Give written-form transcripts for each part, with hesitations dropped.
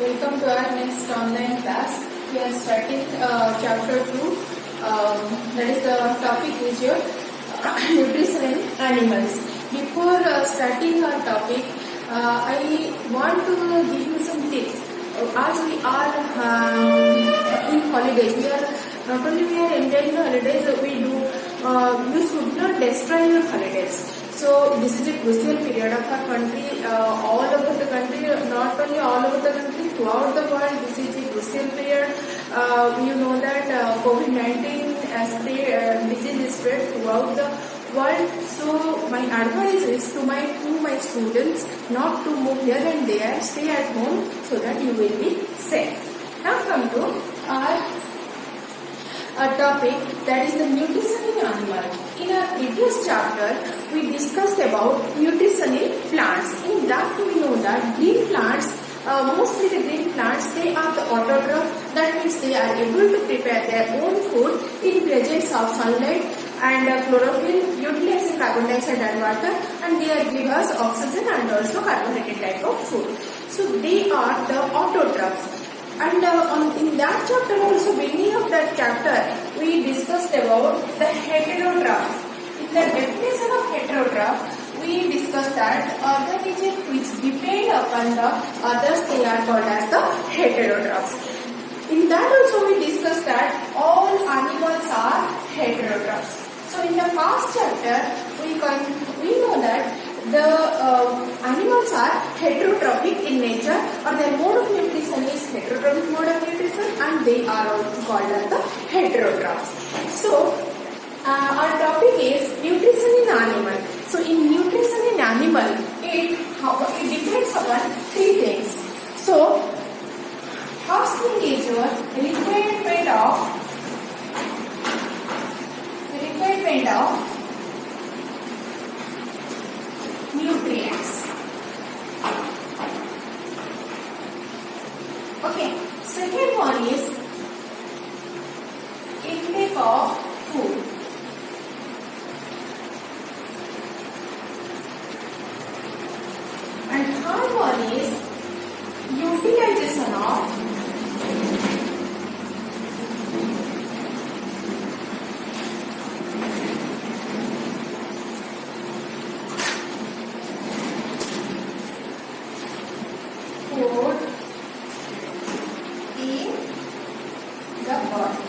Welcome to our next online class. We are starting chapter 2. That is the topic is your nutrition in animals. Before starting our topic, I want to give you some tips. As we are in holidays, not only we are enjoying the holidays, you should not destroy your holidays. So this is a crucial period of our country, all over the country, not only all over the country, throughout the world. This is a crucial period. You know that COVID-19 disease is spread throughout the world. So my advice is to my students not to move here and there, stay at home so that you will be safe. Now come to our topic, that is the nutrition in animals. In our previous chapter, we discussed about nutrition in plants. In that we know that green plants, mostly the green plants, they are the autotroph. That means they are able to prepare their own food in presence of sunlight and chlorophyll, utilizing carbon dioxide and water, and they give us oxygen and also carbohydrate type of food. So they are the autotrophs. And in that chapter also, beginning of that chapter, we discussed about the heterotroph. In the definition of heterotroph, we discussed that organisms which depend upon the others, they are called as the heterotrophs. In that also we discussed that all animals are heterotrophs. So in the past chapter, we know that the animals are heterotrophic in nature, or their mode of nutrition is heterotrophic mode of nutrition, and they are also called as the heterotrophs. So our topic is nutrition in animal. So in nutrition in animal, it depends upon three things. So first thing is your requirement of nutrients. Okay. Second one is intake of food. And third one is utilization of food in the body.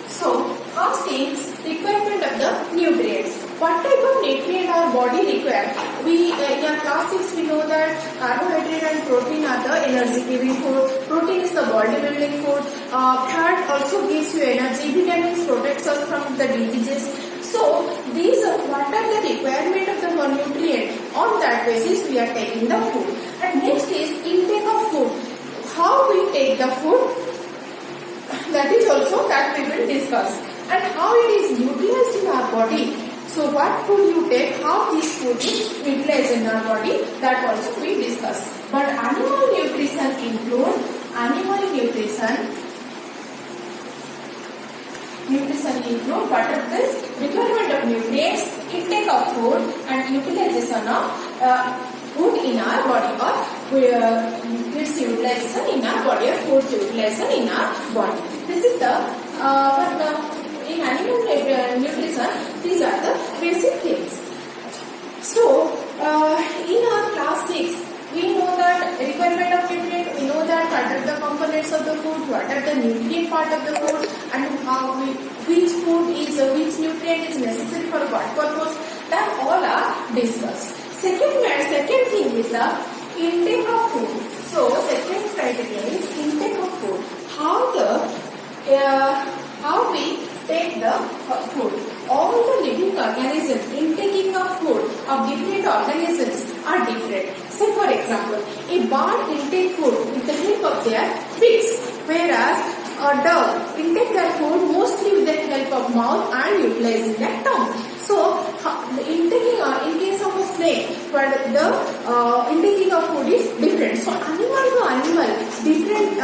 So, first is requirement of the nutrients. What type of nutrient our body requires? In our class 6 we know that carbohydrate and protein are the energy giving food. Protein is the body building food. Fat also gives you energy. Vitamins protects us from the diseases. So, these are what are the requirement of the nutrient. On that basis, we are taking the food. And next is intake of food. How we take the food, that is also that we will discuss. And how it is utilized in our body. So, what food you take, how this food is utilized in our body, that also we discuss. But animal nutrition include what are this? Requirement of nutrients, intake of food, and utilization of food in our body, or its utilization in our body, or food's utilization in our body. This is the in animal nutrition, these are the basic things. So in our class 6, we know that requirement of nutrient, we know that what are the components of the food, what are the nutrient part of the food, and which nutrient is necessary for what purpose, that all are discussed. Second thing is the intake of food. So second criteria is intake of food. How we take the food. All the living organisms intaking of food of different organisms are different. Say for example, a bird intake food with the help of their beaks, whereas a dog intake their food mostly with the help of mouth and utilizing their tongue. So intaking in case of a snake, but the intaking of food is different. So animal to animal, different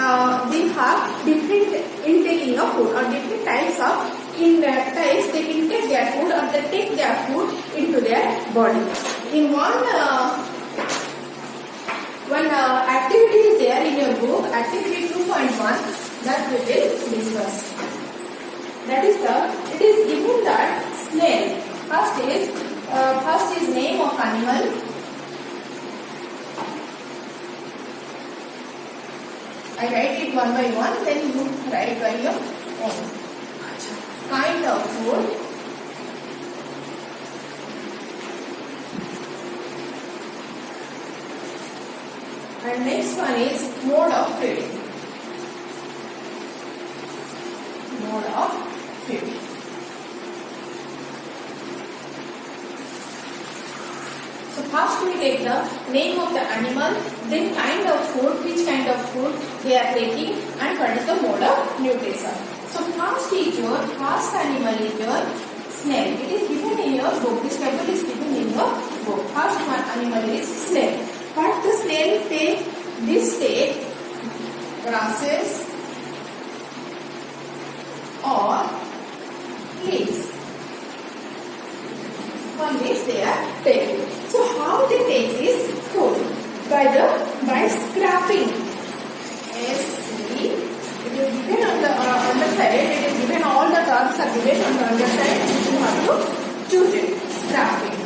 they have different intaking of food, or different types of types they intake their food, or they take their food into their body. In one one activity is there in your book, activity 2.1, that we will discuss. That is it is given that snail. First is name of animal. I write it one by one, then you write by your own. Kind of food. And next one is mode of feeding. Mode of feeding. So first we take the name of the animal, then kind of food, which kind of food they are taking, and what is the mode of nutrition. So first animal is your snail. It is given in your book. This table is given in your book. First one animal is snail. What the snail take? This take grasses or leaves. One leaves they are taking. So how they take this food? By scraping. It is given on the underside. It is given, all the terms are given on the underside. You have to choose it. Scraping.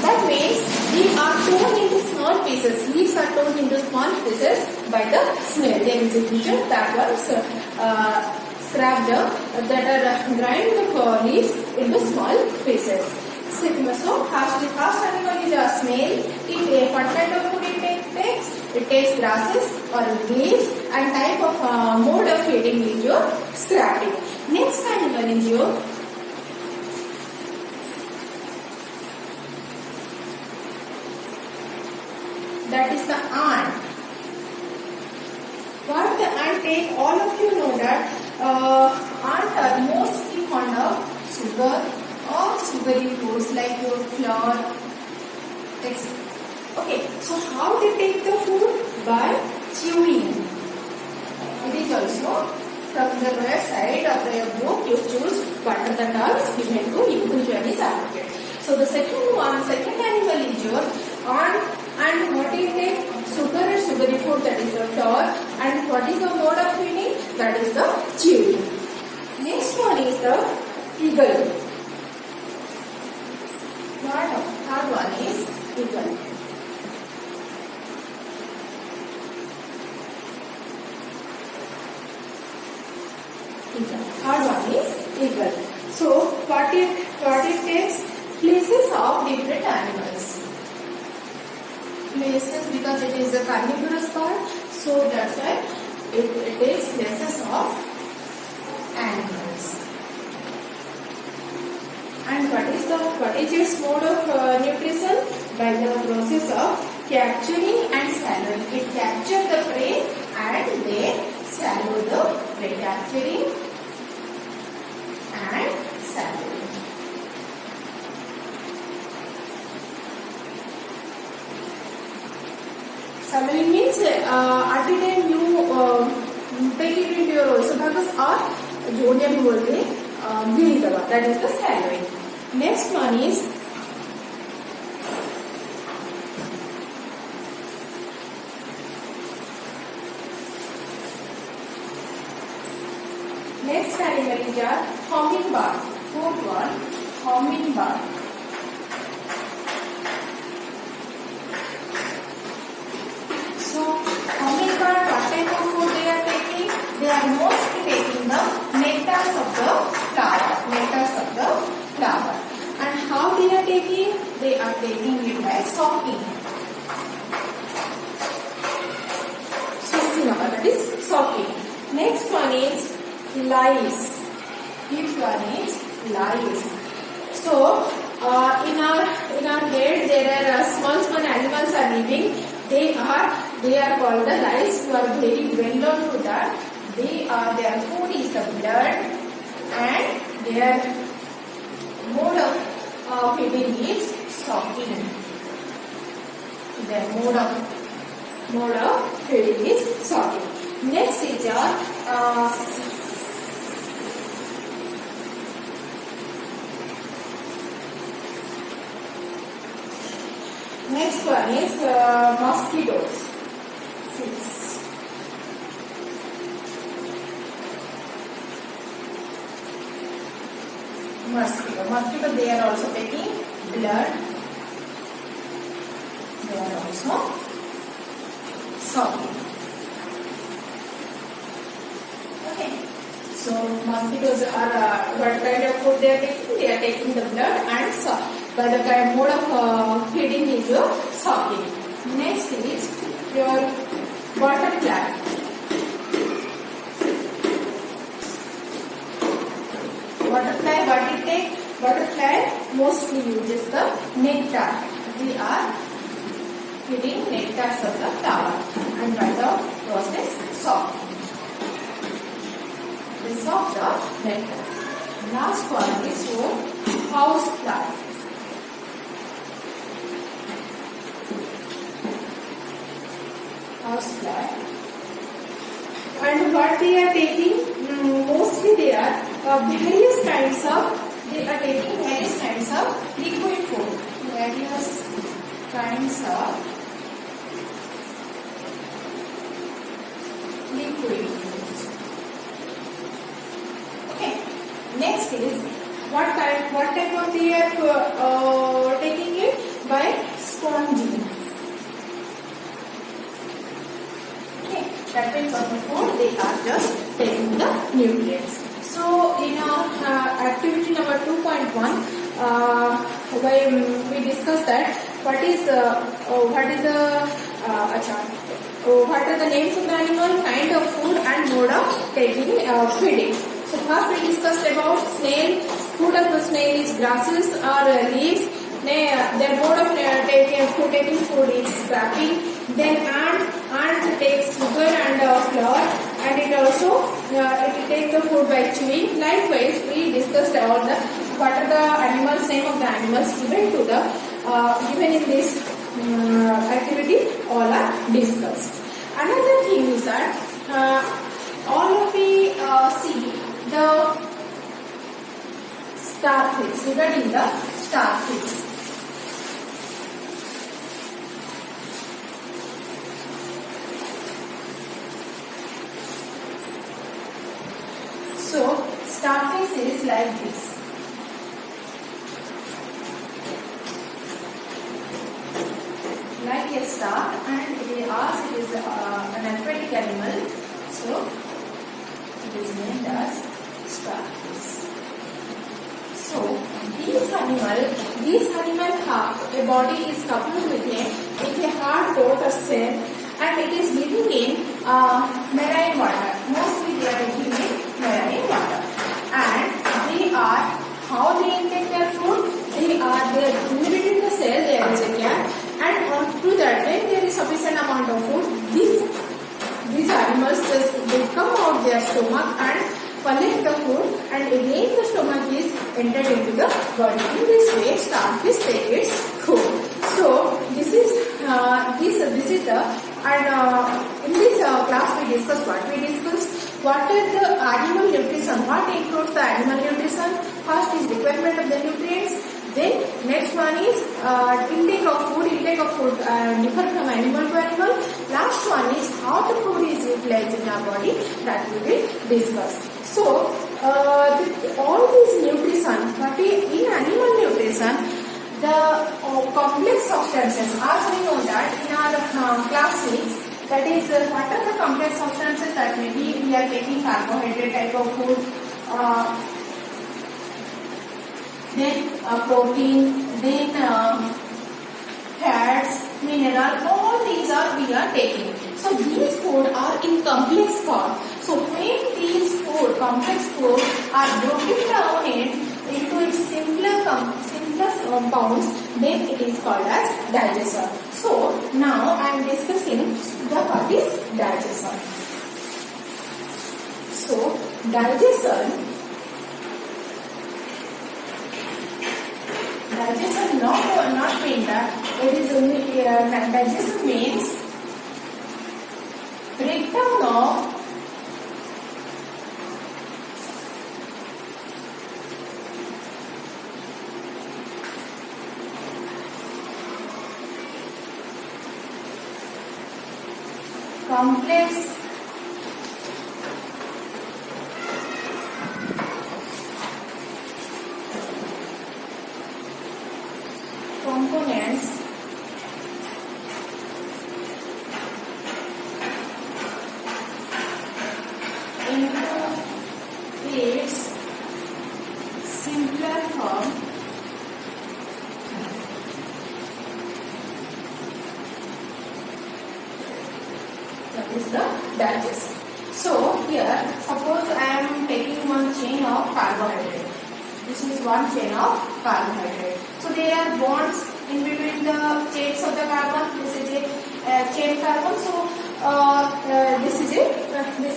That means we are torn into small pieces. Leaves are torn into small pieces by the snail. There is a picture that was scrapped that are grind the leaves into small pieces. So first animal is a snail. What kind of food it takes? It takes grasses or leaves, and type of mode of feeding is your scrapping. Next animal is your that is the ant. What the ant take? All of you know that ants are mostly fond of sugar or sugary foods like your flour, etc. Okay, so how they take the food? By chewing. It is also from the right side of the book. You choose what are the terms given to individually allocated. So the second animal is your ant. And what is it? Sugar and sugary food, that is the flour. And what is the mode of feeding? That is the chewing. Next one is the eagle. Third one is eagle. Third one is eagle. So what it takes? Places of different animals. Places, because it is a carnivorous part, so that's why it takes places of animals. And what is its mode of nutrition? By the process of capturing and swallowing. It captures the prey and they swallow the prey. Capturing and swallowing. Swallowing means at the time you take it into your esophagus or जोड़िया भी बोलते हैं गिरी दबा. That is the swallowing. Next one is next animal is a hummingbird. Fourth one, hummingbird. So hummingbird, what type of food they are taking? They are mostly taking the nectars of the flower. Nectars of the flower. And how they are taking? They are taking it by sucking. That is sucking. Next one is lice. Fifth one is lice. So in our head there are small animals are living. They are called the lice. You are very well known to that. Their food is the blood, and their mode of feeding is sucking. Their mode of feeding is sucking. Next is Next one is mosquitoes. 6. Mosquito, they are also taking blood. They are also sucking. Okay. So mosquitoes are what kind of food they are taking? They are taking the blood and suck. But the kind mode of feeding is sucking. Next is your butterfly. Butterfly, what it takes? Butterfly mostly uses the nectar. We are feeding nectar of the flower and by the process soft. We soft the nectar. Last one is your house fly. House fly. And what they are taking? Mostly they are various kinds of. They are taking various kinds of liquid food. Various kinds of liquid foods. Okay. Next is what type of they are taking it? By sponging. Okay. That means on the food they are just taking the nutrients. So in activity number 2.1, we discussed that what are the names of the animal, kind of food and mode of taking feeding. So first we discussed about snail. Food of the snail is grasses or leaves. Their mode of taking food is scraping. Then ant takes sugar and flour, and it also it takes the food by chewing. Likewise, we discussed all the what are the animals, name of the animals given to the given in this activity. All are discussed. Another thing is that all of we see the starfish. Regarding the starfish. So, starfish is like this. Like a star, and it is an aquatic animal. So, it is named as starfish. So, these animal have a body is coupled with a hard coat or shell, and it is living in marine water. Mostly they are living in marine water, and they are how they intake their food. They are immediately in the cell there is a gap, and through that when there is sufficient amount of food, these animals just they come out their stomach and collect the food, and again the stomach is entered into the body. In this way, starfish take its food. So this is the and in this class we discussed what are the animal nutrition. What includes the animal nutrition? First is requirement of the nutrients. Then next one is intake of food. Differ from animal to animal. Last one is how the food is utilized in our body. That we will discuss. So all these nutrition, but in animal nutrition, the complex substances, as we know that in our class 6, that is what are the complex substances that maybe we are taking carbohydrate type of food, then protein, then fats, mineral, all these we are taking. So these food are in complex form. So when these complex food are broken down into its simpler compounds, then it is called as digestion. So now I am discussing what is digestion. So digestion not mean that it is only digestion means breakdown of complex components into its simpler form that is the digest. So here suppose I am taking one chain of carbohydrate. This is one chain of carbohydrate. So there are bonds in between the chains of the carbon. This is a chain carbon. So this is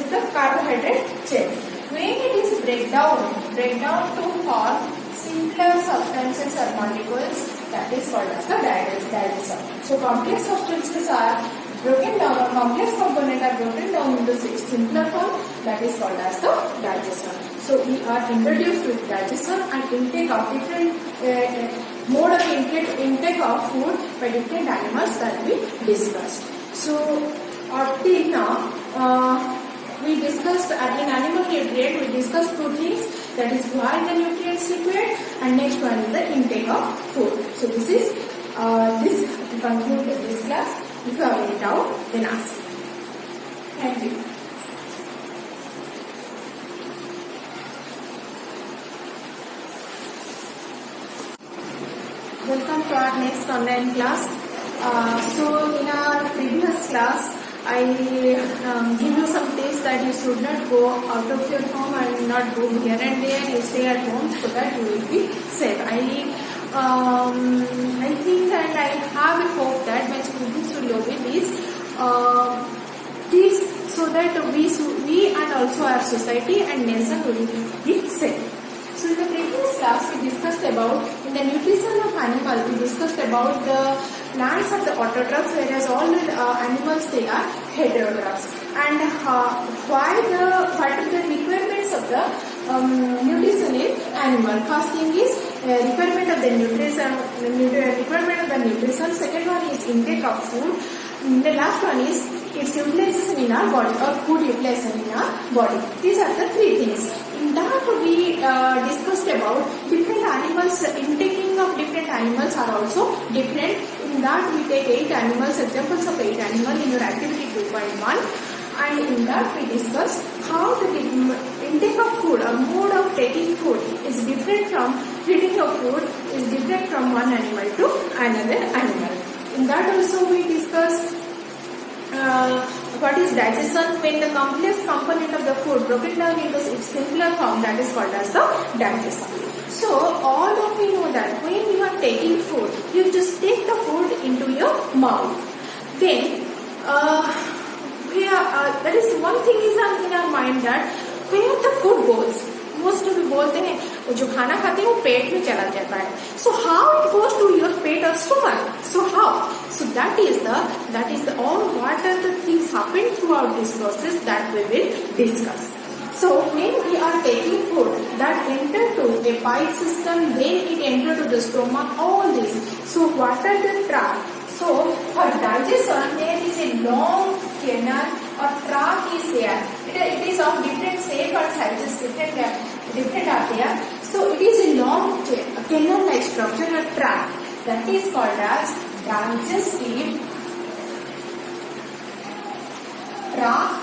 the carbohydrate chain. When it is break down to form simpler substances or molecules, that is called as the digestion. So complex substances are broken down, or complex components are broken down into simpler form, that is called as the digestion. So we are introduced with digestion and intake of different mode of intake of food by different animals that we discussed. So up till now we discussed in animal nutrient, we discussed two things, that is why the nutrients required, and next one is the intake of food. So this is this conclude this class. If you have any doubt, then ask. Thank you. Welcome to our next online class. So in our previous class, I give you some tips that you should not go out of your home and not go here and there. You stay at home so that you will be safe. I think and I have a hope that my students will obey these tips so that we and also our society and nation will be safe. So in the previous class we discussed about, in the nutrition of animal, we discussed about the plants are the autotrophs, whereas all the animals, they are heterotrophs. And what are the requirements of the nutrition in animal? First thing is requirement of the nutrition. Second one is intake of food. The last one is its utilization in our body, or food utilization in our body. These are the three things. In that we discussed about different animals, intaking of different animals are also different. In that we take 8 animals, examples of 8 animals in your activity 2.1, and in that we discuss how the intake of food or mode of taking food is different from feeding of food, is different from one animal to another animal. In that also we discuss what is digestion, when the complex component of the food broken down into its simpler form, that is called as the digestion. So all of you know that when you are taking food, you just take the food into your mouth. Then that is one thing is in our mind, that where the food goes, most of बोलते हैं जो खाना खाते हैं वो पेट में चला जाता है. So how it goes to your pet or stomach? So how? So that is the all what are the things happen throughout this process that we will discuss. So when we are taking food that enter to a pipe system, then it enter to the stomach, all this. So what are the tract? So for digestion there is a long canal or tract is there. It is of different shape or sizes, different are there. So it is a long canal-like structure or tract that is called as digestive tract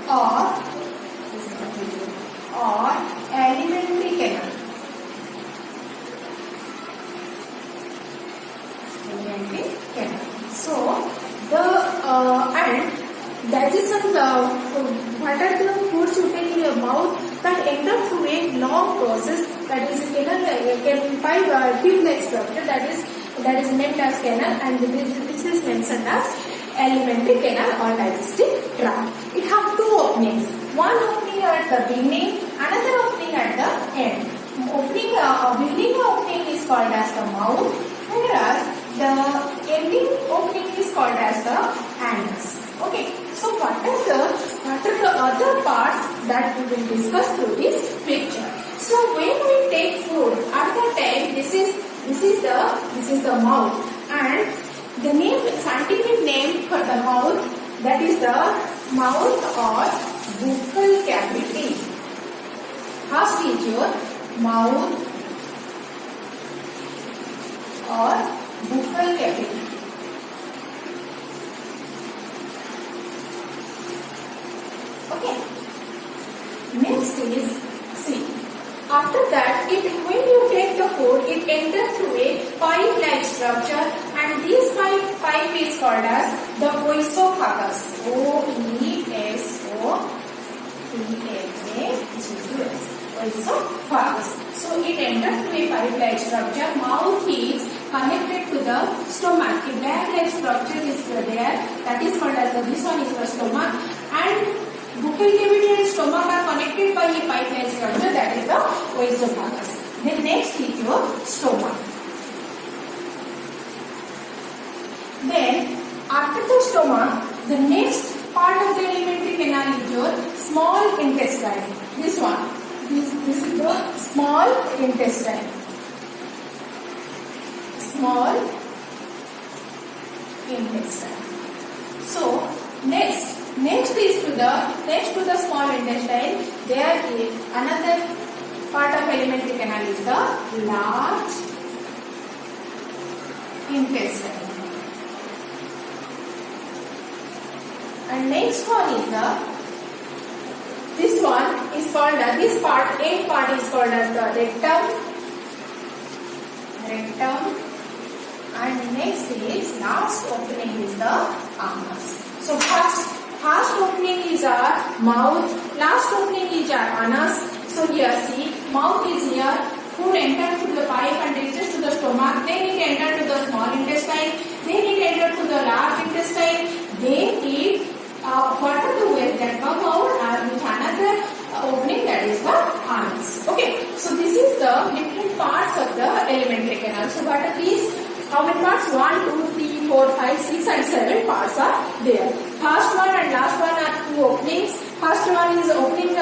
or alimentary canal. So the and digestion, what are the foods you take in your mouth that enter through a long process, that is a canal, tube-like structure, that is named as canal, and this is mentioned as alimentary canal or digestive tract. It has two openings. One opening at the beginning, another opening at the end. Beginning opening is called as the mouth, whereas the ending opening is called as the anus. Okay. So what are the other parts that we will discuss through this picture? So when we take food, at the time this is the mouth, and The scientific name for the mouth, that is the mouth or buccal cavity. First is your mouth or buccal cavity. Okay. Next is, see, after that, when you take the food, it enters through a pipe-like structure, and this pipe is called as the oesophagus. O-E-S-O-P-H-A-G-U-S. Oesophagus. So it enters through a pipe-like structure. Mouth is connected to the stomach. A bag-like structure is there. That is called as this one is the stomach, and buccal cavity and stomach are connected by a pipe-like structure, that is the oesophagus. Then next is your stomach. Then after the stomach, the next part of the alimentary canal is your small intestine. This one. This is the small intestine. Small intestine. So next is to the small intestine, there is another part of alimentary canal is the large intestine. And next one is this one is called this part, end part is called as the rectum. And next is last opening is the anus. So first opening is our mouth, last opening is our anus. So here see, mouth is here, food enters through the pipe and reaches to the stomach, then it enters to the small intestine, then it enters to the large intestine, then it what are the ways that come out and with another opening, that is the anus. Okay, so this is the different parts of the alimentary canal. So what are these? How many parts? 1, 2, 3, 4, 5, 6 and 7 parts are there. First one and last one are 2 openings. First one is opening,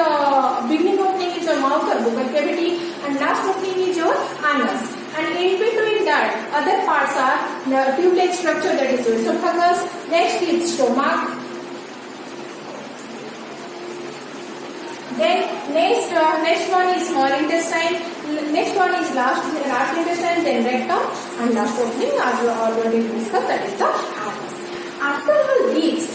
beginning opening is your mouth or buccal cavity, and last opening is your anus. And in between that, other parts are the tube-like structure, that is esophagus. Next is stomach. Then next one is small intestine. Next one is large intestine. Then rectum, and last opening, as we already discussed, that is the anus. After all this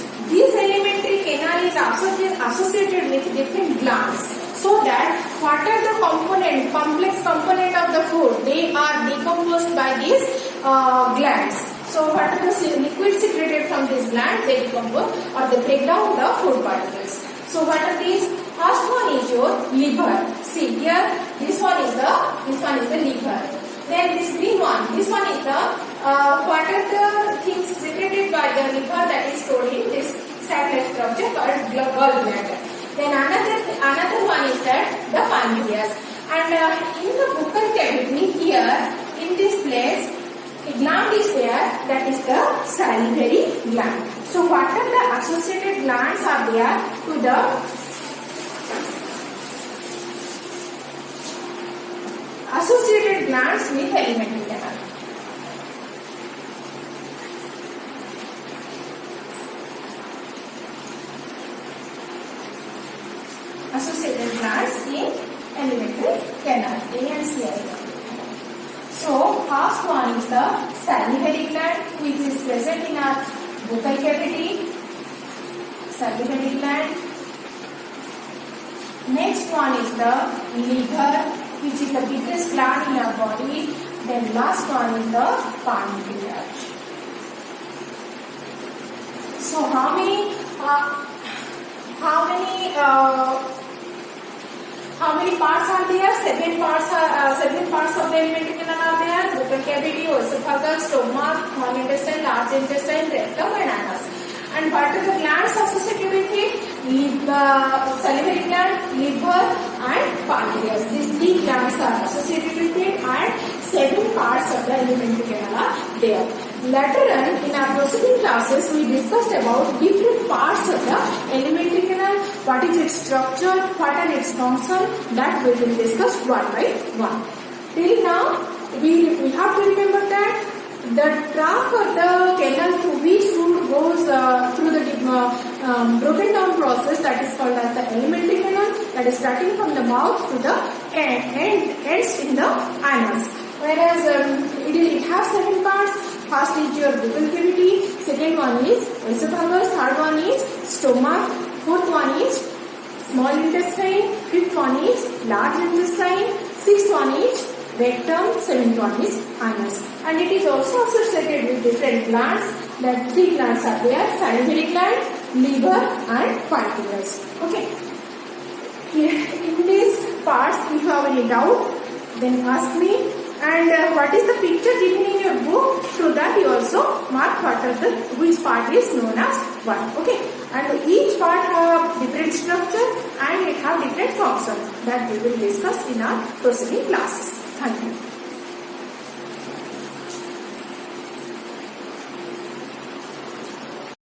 alimentary canal is associated with different glands, so that what are the complex component of the food, they are decomposed by these glands. So what are the liquids secreted from these glands, they decompose or they break down the food particles. So what are these? First one is your liver. See here, this one is the liver. Then this green one, this one is the what are the things secreted by the liver, that is stored in this sac-like structure called gallbladder. Then another one is that the pancreas. And in the buccal cavity here, in this place, a gland is there, that is the salivary gland. So what are the associated glands are there to the associated glands with alimentary canal? Associated glands in alimentary canal, A and C. So first one is the salivary gland, which is present in our buccal cavity. Salivary gland. Next one is the liver, which is the biggest gland in our body. Then last one is the pancreas. So how many parts are there? 7 parts of the alimentary canal are there. Buccal cavity, esophagus, stomach, small intestine, large intestine, rectum and anus. And what are the glands associated with it? Salivary gland, liver and pancreas. These 3 glands are associated with it, and 7 parts of the alimentary canal are there. Later on, in our proceeding classes, we discussed about different parts of the alimentary canal, what is its structure, what are its function, that we will discuss one by one. Till now, we have to remember that the trunk or the the canal through which food goes through the broken down process, that is called as the alimentary canal, that is starting from the mouth to the ends in the anus. Whereas it has 7 parts. First is your buccal cavity, second one is esophagus, third one is stomach, fourth one is small intestine, fifth one is large intestine, sixth one is rectum, seventh one is anus. And it is also associated with different glands. That 3 glands are there: salivary gland, liver and pancreas. Okay. In these parts, if you have any doubt, then ask me. And what is the picture given in your book? So that you also mark which part is known as what. Okay. And each part have different structure and it have different function that we will discuss in our proceeding classes. Thank you.